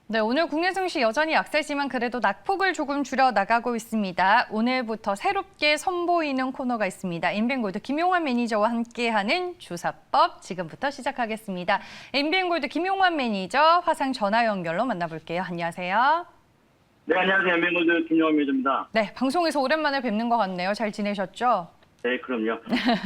네, 오늘 국내 증시 여전히 약세지만 그래도 낙폭을 조금 줄여 나가고 있습니다. 오늘부터 새롭게 선보이는 코너가 있습니다. 인벤골드 김용환 매니저와 함께하는 주사법 지금부터 시작하겠습니다. 인벤골드 김용환 매니저 화상 전화 연결로 만나볼게요. 안녕하세요. 네, 안녕하세요. 인벤골드 김용환 매니저입니다. 네, 방송에서 오랜만에 뵙는 것 같네요. 잘 지내셨죠? 네, 그럼요.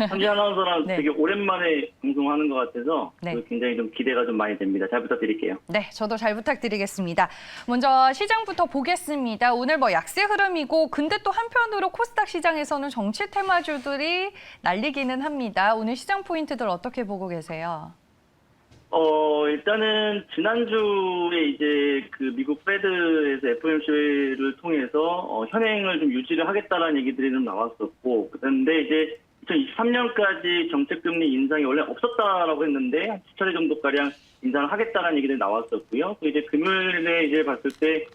현지 아나운서랑 네. 되게 오랜만에 방송하는 것 같아서 네. 굉장히 좀 기대가 좀 많이 됩니다. 잘 부탁드릴게요. 네, 저도 잘 부탁드리겠습니다. 먼저 시장부터 보겠습니다. 오늘 약세 흐름이고 근데 또 한편으로 코스닥 시장에서는 정치 테마주들이 날리기는 합니다. 오늘 시장 포인트들 어떻게 보고 계세요? 일단은 지난주에 이제 그 미국 페드에서 FOMC를 통해서 현행을 좀 유지를 하겠다라는 얘기들이 좀 나왔었고, 그런데 이제 2023년까지 정책금리 인상이 원래 없었다라고 했는데 한 10차례 정도가량 인상을 하겠다라는 얘기들이 나왔었고요. 또 이제 금요일에 이제 봤을 때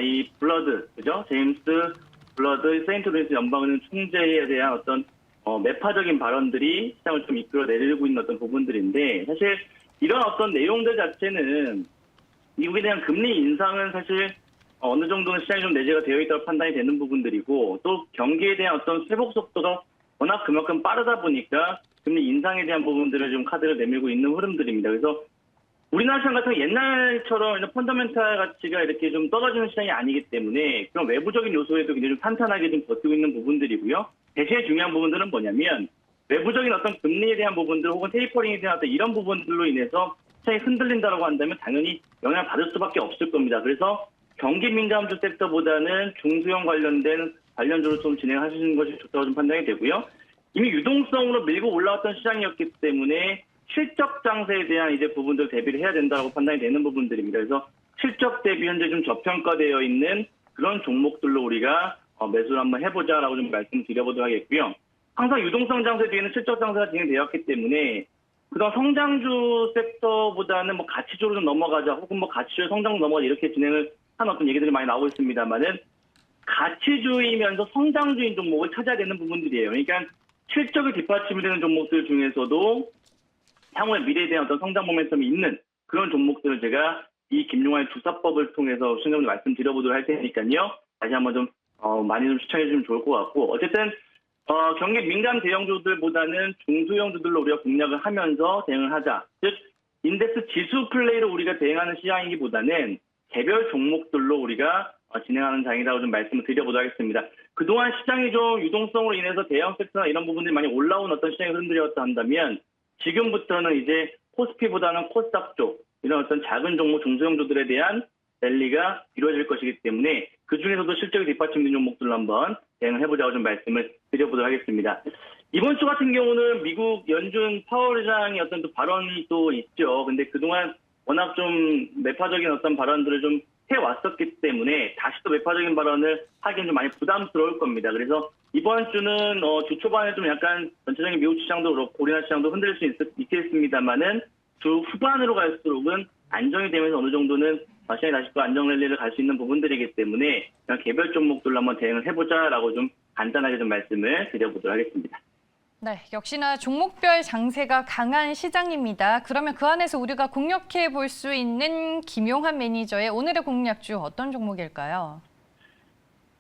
이 블러드, 그죠? 제임스 블러드 세인트 루이스 연방은행 총재에 대한 어떤 매파적인 발언들이 시장을 좀 이끌어 내리고 있는 어떤 부분들인데, 사실 이런 어떤 내용들 자체는 미국에 대한 금리 인상은 사실 어느 정도는 시장이 좀 내재가 되어 있다고 판단이 되는 부분들이고, 또 경기에 대한 어떤 회복 속도가 워낙 그만큼 빠르다 보니까 금리 인상에 대한 부분들을 좀 카드를 내밀고 있는 흐름들입니다. 그래서 우리나라 시장 같은 경우 옛날처럼 이런 펀더멘탈 가치가 이렇게 좀 떨어지는 시장이 아니기 때문에 그런 외부적인 요소에도 굉장히 좀 탄탄하게 좀 버티고 있는 부분들이고요. 대신에 중요한 부분들은 뭐냐면 외부적인 어떤 금리에 대한 부분들 혹은 테이퍼링에 대한 어떤 이런 부분들로 인해서 시장이 흔들린다고 한다면 당연히 영향을 받을 수밖에 없을 겁니다. 그래서 경기 민감주 섹터보다는 중소형 관련된 관련주로 좀 진행하시는 것이 좋다고 좀 판단이 되고요. 이미 유동성으로 밀고 올라왔던 시장이었기 때문에 실적 장세에 대한 이제 부분들 대비를 해야 된다고 판단이 되는 부분들입니다. 그래서 실적 대비 현재 좀 저평가되어 있는 그런 종목들로 우리가 매수를 한번 해보자라고 좀 말씀드려보도록 하겠고요. 항상 유동성 장세 뒤에는 실적 장세가 진행되었기 때문에 그동안 성장주 섹터보다는 가치주로 좀 넘어가자 혹은 가치주의 성장 넘어가자 이렇게 진행을 한 어떤 얘기들이 많이 나오고 있습니다만은 가치주이면서 성장주인 종목을 찾아야 되는 부분들이에요. 그러니까 실적이 뒷받침이 되는 종목들 중에서도 향후의 미래에 대한 어떤 성장 모멘텀이 있는 그런 종목들을 제가 이 김용환의 주사법을 통해서 시청자분들 말씀드려보도록 할 테니까요. 다시 한번 좀 많이 좀 시청해 주시면 좋을 것 같고, 어쨌든 경기 민감 대형주들보다는 중소형주들로 우리가 공략을 하면서 대응을 하자. 즉 인덱스 지수 플레이로 우리가 대응하는 시장이기보다는 개별 종목들로 우리가 진행하는 장이라고 좀 말씀을 드려보도록 하겠습니다. 그동안 시장이 좀 유동성으로 인해서 대형 섹터나 이런 부분들이 많이 올라온 어떤 시장이 흐름들이었다 한다면 지금부터는 이제 코스피보다는 코스닥 쪽 이런 어떤 작은 종목 중소형주들에 대한 랠리가 이루어질 것이기 때문에 그중에서도 실적이 뒷받침된 종목들로 한번 대응을 해보자고 좀 말씀을 드려보도록 하겠습니다. 이번 주 같은 경우는 미국 연준 파월 의장의 어떤 또 발언이 또 있죠. 근데 그동안 워낙 좀 매파적인 어떤 발언들을 좀 해왔었기 때문에 다시 또 매파적인 발언을 하기엔 좀 많이 부담스러울 겁니다. 그래서 이번 주는 주 초반에 좀 약간 전체적인 미국 시장도 그렇고 우리나라 시장도 흔들릴 수 있겠습니다만은 주 후반으로 갈수록은 안정이 되면서 어느 정도는 시장이 다시 또 안정 랠리를 갈 수 있는 부분들이기 때문에 그냥 개별 종목들로 한번 대응을 해보자라고 좀 간단하게 좀 말씀을 드려보도록 하겠습니다. 네, 역시나 종목별 장세가 강한 시장입니다. 그러면 그 안에서 우리가 공략해 볼 수 있는 김용환 매니저의 오늘의 공략주 어떤 종목일까요?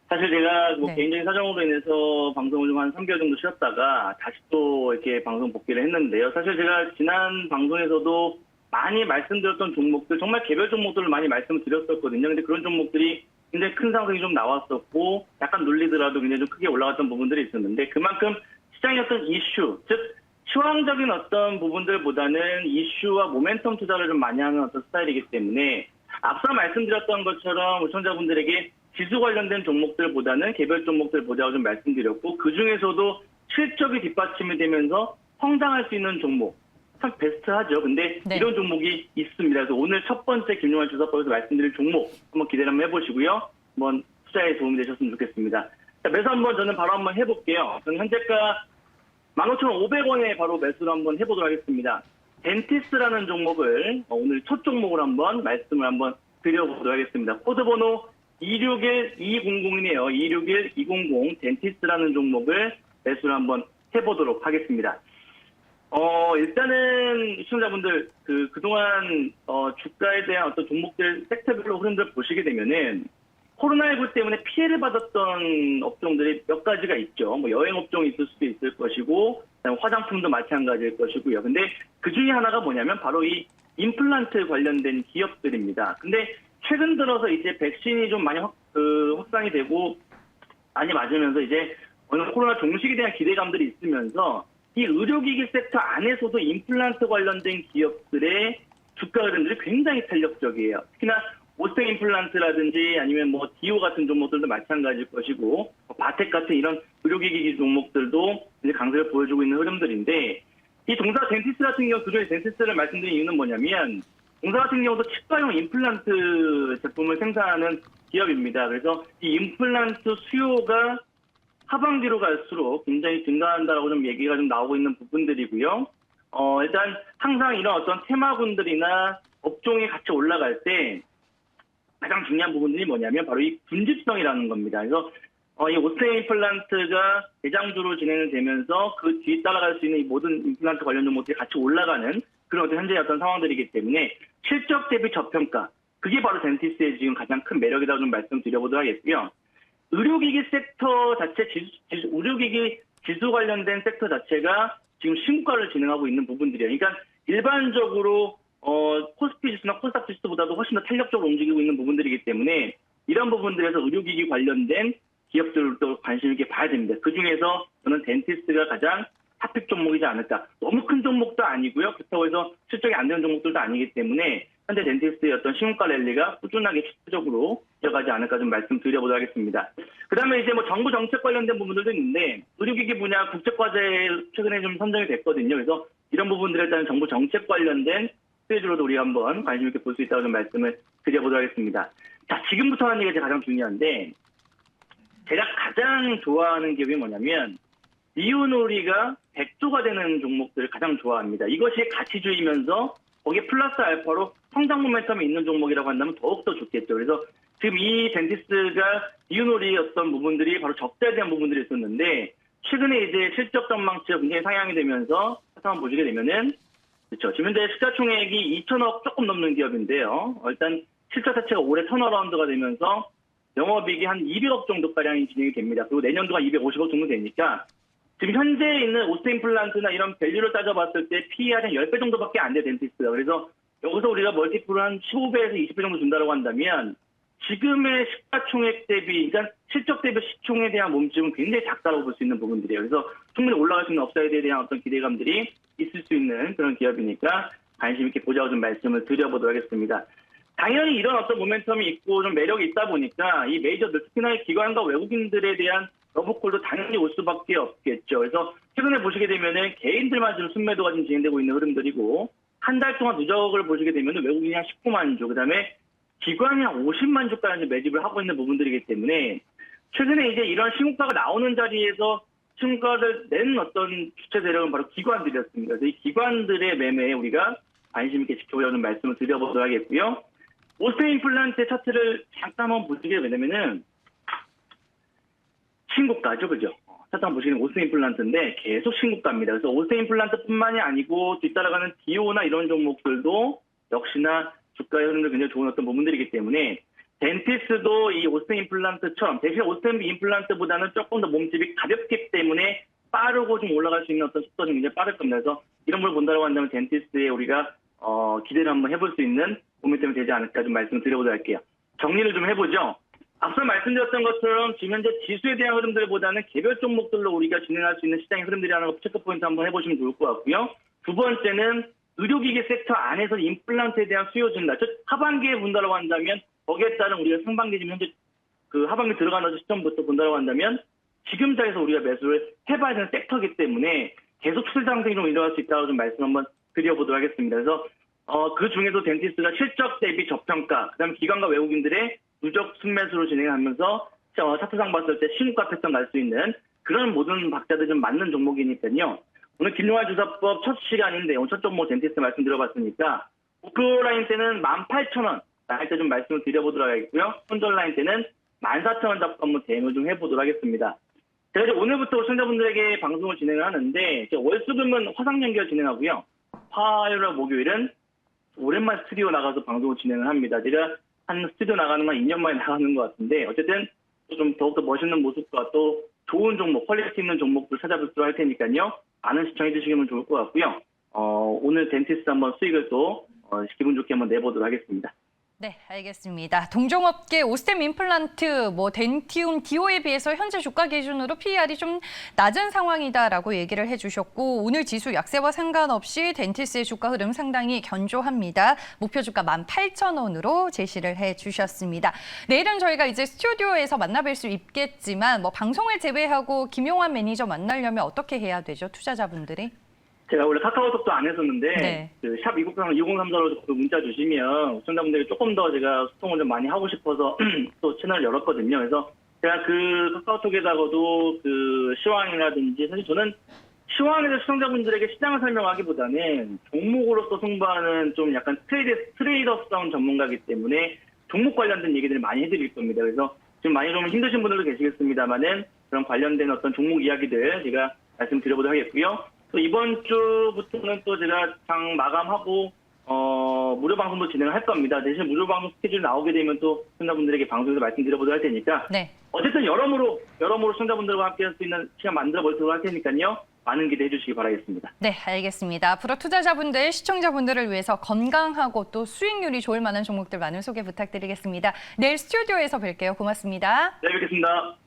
사실 제가 네. 개인적인 사정으로 인해서 방송을 좀 한 3개월 정도 쉬었다가 다시 또 이렇게 방송 복귀를 했는데요. 사실 제가 지난 방송에서도 많이 말씀드렸던 종목들, 정말 개별 종목들을 많이 말씀을 드렸었거든요. 근데 그런 종목들이 굉장히 큰 상승이 좀 나왔었고 약간 눌리더라도 굉장히 좀 크게 올라갔던 부분들이 있었는데 그만큼 시장의 어떤 이슈, 즉 시황적인 어떤 부분들보다는 이슈와 모멘텀 투자를 좀 많이 하는 어떤 스타일이기 때문에 앞서 말씀드렸던 것처럼 시청자분들에게 지수 관련된 종목들보다는 개별 종목들 보자고 좀 말씀드렸고 그중에서도 실적이 뒷받침이 되면서 성장할 수 있는 종목 참 베스트하죠. 근데 네. 이런 종목이 있습니다. 그래서 오늘 첫 번째 김용환 주사법에서 말씀드릴 종목 한번 기대를 한번 해보시고요. 한번 투자에 도움이 되셨으면 좋겠습니다. 자, 매수 한번 저는 바로 한번 해볼게요. 저는 현재가 15,500원에 바로 매수를 한번 해보도록 하겠습니다. 덴티스라는 종목을 오늘 첫 종목으로 한번 말씀을 한번 드려보도록 하겠습니다. 코드번호 261200이네요. 261200 덴티스라는 종목을 매수를 한번 해보도록 하겠습니다. 일단은 시청자분들 그동안 주가에 대한 어떤 종목들 섹터별로 흐름들 보시게 되면은 코로나19 때문에 피해를 받았던 업종들이 몇 가지가 있죠. 뭐 여행 업종이 있을 수도 있을 것이고, 그다음에 화장품도 마찬가지일 것이고요. 근데 그 중에 하나가 뭐냐면 바로 이 임플란트 관련된 기업들입니다. 근데 최근 들어서 이제 백신이 좀 많이 확산이 되고 많이 맞으면서 이제 어느 코로나 종식에 대한 기대감들이 있으면서 이 의료기기 섹터 안에서도 임플란트 관련된 기업들의 주가 흐름들이 굉장히 탄력적이에요. 특히나 오스텍 임플란트라든지 아니면 뭐 디오 같은 종목들도 마찬가지일 것이고 바텍 같은 이런 의료기기 종목들도 이제 강세를 보여주고 있는 흐름들인데 이 동사 덴티스 같은 경우 그중에 덴티스를 말씀드린 이유는 뭐냐면 동사 같은 경우도 치과용 임플란트 제품을 생산하는 기업입니다. 그래서 이 임플란트 수요가 하반기로 갈수록 굉장히 증가한다라고 좀 얘기가 좀 나오고 있는 부분들이고요. 일단 항상 이런 어떤 테마군들이나 업종이 같이 올라갈 때 가장 중요한 부분들이 뭐냐면 바로 이 군집성이라는 겁니다. 그래서 이 오스텍 임플란트가 대장주로 진행이 되면서 그 뒤에 따라갈 수 있는 이 모든 임플란트 관련 종목들이 같이 올라가는 그런 현재의 어떤 상황들이기 때문에 실적 대비 저평가 그게 바로 덴티스의 지금 가장 큰 매력이라고 좀 말씀드려보도록 하겠고요. 의료기기 섹터 자체 의료기기 지수 관련된 섹터 자체가 지금 신고가를 진행하고 있는 부분들이에요. 그러니까 일반적으로 코스피 지수나 코스닥 지수보다도 훨씬 더 탄력적으로 움직이고 있는 부분들이기 때문에 이런 부분들에서 의료기기 관련된 기업들도 관심 있게 봐야 됩니다. 그중에서 저는 덴티스가 가장 탑픽 종목이지 않을까. 너무 큰 종목도 아니고요. 그렇다고 해서 실적이 안 되는 종목들도 아니기 때문에 현재 덴티스의 어떤 신고가 랠리가 꾸준하게 지속적으로 이어가지 않을까 좀 말씀드려보도록 하겠습니다. 그다음에 이제 뭐 정부 정책 관련된 부분들도 있는데 의료기기 분야 국책과제 최근에 좀 선정이 됐거든요. 그래서 이런 부분들에 대한 정부 정책 관련된 스테이지로도 우리가 한번 관심 있게 볼 수 있다고 좀 말씀을 드려보도록 하겠습니다. 자, 지금부터 하는 얘기가 가장 중요한데 제가 가장 좋아하는 기업이 뭐냐면 리오노리가 100조가 되는 종목들을 가장 좋아합니다. 이것이 가치주의면서 거기에 플러스 알파로 성장 모멘텀이 있는 종목이라고 한다면 더욱더 좋겠죠. 그래서 지금 이 덴티스가 리오노리의 어떤 부분들이 바로 적자에 대한 부분들이 있었는데 최근에 이제 실적 전망치가 굉장히 상향이 되면서 한번 보시게 되면은 그렇죠. 지금 현재 시가총액이 2천억 조금 넘는 기업인데요. 일단 실적 자체가 올해 턴어라운드가 되면서 영업이익이 한 200억 정도가량이 진행이 됩니다. 그리고 내년도가 250억 정도 되니까 지금 현재 있는 오스텍 임플란트나 이런 밸류를 따져봤을 때 PER이 한 10배 정도밖에 안 돼, 덴티스가. 그래서 여기서 우리가 멀티플을 한 15배에서 20배 정도 준다고 한다면 지금의 시가총액 대비, 그러니까 실적 대비 시총에 대한 몸집은 굉장히 작다고 볼 수 있는 부분들이에요. 그래서 충분히 올라갈 수 있는 업사이드에 대한 어떤 기대감들이 있을 수 있는 그런 기업이니까 관심 있게 보자고 좀 말씀을 드려보도록 하겠습니다. 당연히 이런 어떤 모멘텀이 있고 좀 매력이 있다 보니까 이 메이저들 특히나 기관과 외국인들에 대한 러브콜도 당연히 올 수밖에 없겠죠. 그래서 최근에 보시게 되면은 개인들만 지금 순매도가 지금 진행되고 있는 흐름들이고 한 달 동안 누적을 보시게 되면은 외국인이 한 19만 주, 그다음에 기관이 한 50만 주까지 매집을 하고 있는 부분들이기 때문에 최근에 이제 이런 신고가가 나오는 자리에서 신고가를 낸 어떤 주체 대령은 바로 기관들이었습니다. 그래서 이 기관들의 매매에 우리가 관심 있게 지켜보려는 말씀을 드려보도록 하겠고요. 오스텍 임플란트의 차트를 잠깐 한번 보시게 되면은 신고가죠, 그죠? 차트 한번 보시면 오스텍 임플란트인데 계속 신고가입니다. 그래서 오스텍 임플란트뿐만이 아니고 뒤따라가는 디오나 이런 종목들도 역시나 주가의 흐름을 굉장히 좋은 어떤 부분들이기 때문에 덴티스도 이 오스텍 임플란트처럼 대신 오스텍 임플란트보다는 조금 더 몸집이 가볍기 때문에 빠르고 좀 올라갈 수 있는 어떤 속도가 좀 굉장히 빠를 겁니다. 그래서 이런 걸 본다고 한다면 덴티스에 우리가 기대를 한번 해볼 수 있는 모멘텀이 되지 않을까 좀 말씀을 드려보도록 할게요. 정리를 좀 해보죠. 앞서 말씀드렸던 것처럼 지금 현재 지수에 대한 흐름들보다는 개별 종목들로 우리가 진행할 수 있는 시장의 흐름들이라는 거 체크포인트 한번 해보시면 좋을 것 같고요. 두 번째는 의료기기 섹터 안에서 임플란트에 대한 수요 증가, 즉 하반기에 본다고 한다면 거기에 따른 우리가 상반기 지금 현재 그 하반기 들어가는 시점부터 본다고 한다면 지금 자리에서 우리가 매수를 해봐야 되는 섹터이기 때문에 계속 추세 상승이 좀 일어날 수 있다고 좀 말씀 한번 드려보도록 하겠습니다. 그래서 그 중에도 덴티스가 실적 대비 저평가, 그다음에 기관과 외국인들의 누적 순매수로 진행하면서 차트상 봤을 때 신고가 패턴 갈 수 있는 그런 모든 박자들 좀 맞는 종목이니까요. 오늘 김용환 주사법 첫 시간인데 오늘 첫 종목 덴티스트 말씀드려봤으니까 목표 라인 때는 18,000원 할 때 좀 말씀을 드려보도록 하겠고요. 손절 라인 때는 14,000원 잡고 한번 대응을 좀 해보도록 하겠습니다. 제가 이제 오늘부터 시청자분들에게 방송을 진행을 하는데, 월수금은 화상 연결 진행하고요. 화요일과 목요일은 오랜만 스튜디오 나가서 방송을 진행을 합니다. 제가 한 스튜디오 나가는 건 2년 만에 나가는 것 같은데, 어쨌든 좀 더욱더 멋있는 모습과 또 좋은 종목, 퀄리티 있는 종목들 찾아뵙도록 할 테니까요. 많은 시청해 주시면 좋을 것 같고요. 오늘 덴티스트 한번 수익을 또 기분 좋게 한번 내보도록 하겠습니다. 네, 알겠습니다. 동종업계 오스템 임플란트, 덴티움 디오에 비해서 현재 주가 기준으로 PER이 좀 낮은 상황이다라고 얘기를 해주셨고, 오늘 지수 약세와 상관없이 덴티스의 주가 흐름 상당히 견조합니다. 목표 주가 18,000원으로 제시를 해주셨습니다. 내일은 저희가 이제 스튜디오에서 만나뵐 수 있겠지만, 방송을 제외하고 김용환 매니저 만나려면 어떻게 해야 되죠, 투자자분들이? 제가 원래 카카오톡도 안 했었는데, 네. 샵 2034로 문자 주시면 시청자분들에게 조금 더 제가 소통을 좀 많이 하고 싶어서 또 채널을 열었거든요. 그래서 제가 그 카카오톡에다가도 그 시황이라든지, 사실 저는 시황에서 시청자분들에게 시장을 설명하기보다는 종목으로서 승부하는 좀 약간 트레이더성 전문가이기 때문에 종목 관련된 얘기들을 많이 해드릴 겁니다. 그래서 지금 많이 좀 힘드신 분들도 계시겠습니다만은 그런 관련된 어떤 종목 이야기들 제가 말씀드려보도록 하겠고요. 또 이번 주부터는 또 제가 장 마감하고 무료 방송도 진행을 할 겁니다. 대신 무료 방송 스케줄 나오게 되면 또 시청자분들에게 방송에서 말씀드려보도록 할 테니까 네. 어쨌든 여러모로 시청자분들과 함께 할 수 있는 시간 만들어 보도록 할 테니까요. 많은 기대해 주시기 바라겠습니다. 네, 알겠습니다. 앞으로 투자자분들, 시청자분들을 위해서 건강하고 또 수익률이 좋을 만한 종목들 많은 소개 부탁드리겠습니다. 내일 스튜디오에서 뵐게요. 고맙습니다. 네, 뵙겠습니다.